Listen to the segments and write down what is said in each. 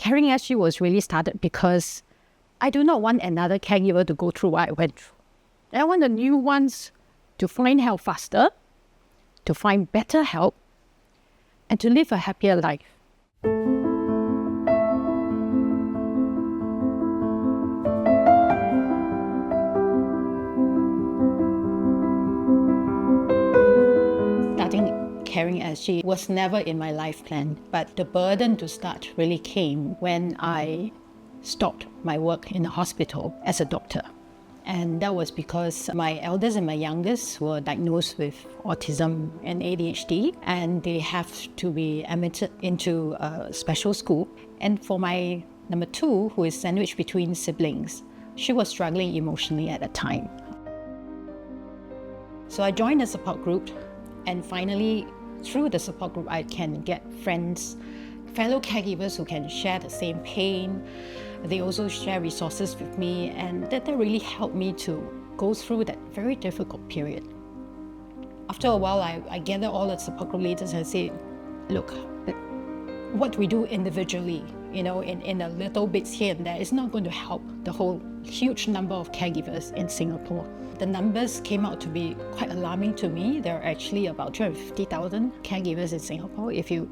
Caring SG was really started because I do not want another caregiver to go through what I went through. I want the new ones to find help faster, to find better help, and to live a happier life. Starting Caring SG was never in my life plan, but the burden to start really came when I stopped my work in the hospital as a doctor. And that was because my eldest and my youngest were diagnosed with autism and ADHD, and they have to be admitted into a special school. And for my number 2, who is sandwiched between siblings, she was struggling emotionally at the time. So I joined the support group, and finally, through the support group, I can get friends, fellow caregivers who can share the same pain. They also share resources with me, and that really helped me to go through that very difficult period. After a while, I gather all the support group leaders and say, look, what we do individually, in a little bits here and there is not going to help the whole huge number of caregivers in Singapore. The numbers came out to be quite alarming to me. There are actually about 250,000 caregivers in Singapore if you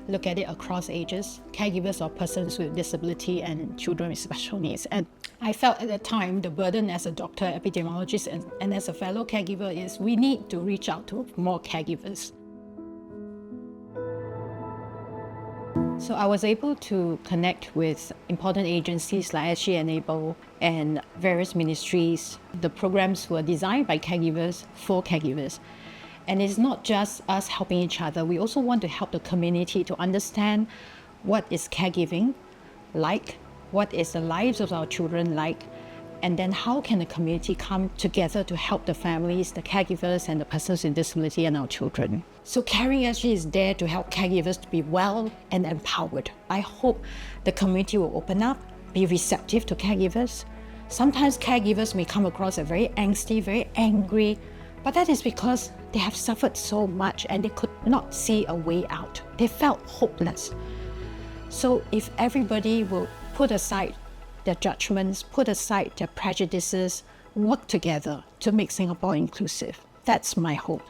look at it across ages, caregivers of persons with disability and children with special needs. And I felt at the time the burden as a doctor, epidemiologist, and as a fellow caregiver is we need to reach out to more caregivers. So I was able to connect with important agencies like SG Enable and various ministries. The programs were designed by caregivers for caregivers. And it's not just us helping each other. We also want to help the community to understand what is caregiving like, what is the lives of our children like, and then how can the community come together to help the families, the caregivers, and the persons with disability and our children. So Caring SG is there to help caregivers to be well and empowered. I hope the community will open up, be receptive to caregivers. Sometimes caregivers may come across as very angsty, very angry, but that is because they have suffered so much and they could not see a way out. They felt hopeless. So if everybody will put aside their judgments, put aside their prejudices, work together to make Singapore inclusive, that's my hope.